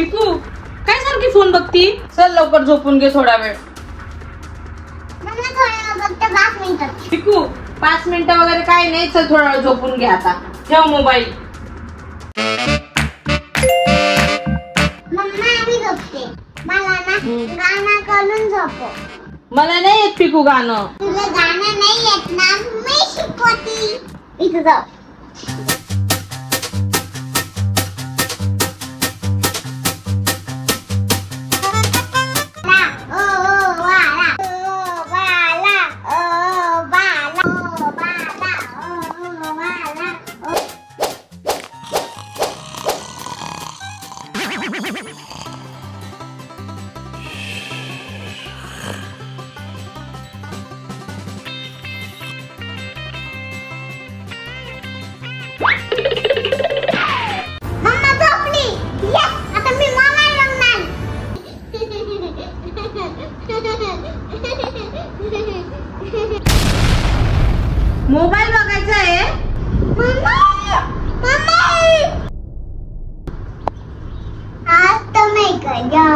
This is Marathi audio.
पिकू काय सारखी फोन बघती? चल लवकर झोपून घे थोडा वेळ. पिकू 5 मिनिटं वगैरे काय नाही, चल थोडा वेळ झोपून घे आता. ठेव मोबाईल. मला नाही येत पिकू गाणं. तुला गाणं नाही येत ना, मी शिकवते. इथं जाऊ. मम्मा झोपली. यस, आता मी मोबाईल बघणार. मोबाईल बघायचा आहे. मम्मा मम्मा आज तर मी गया.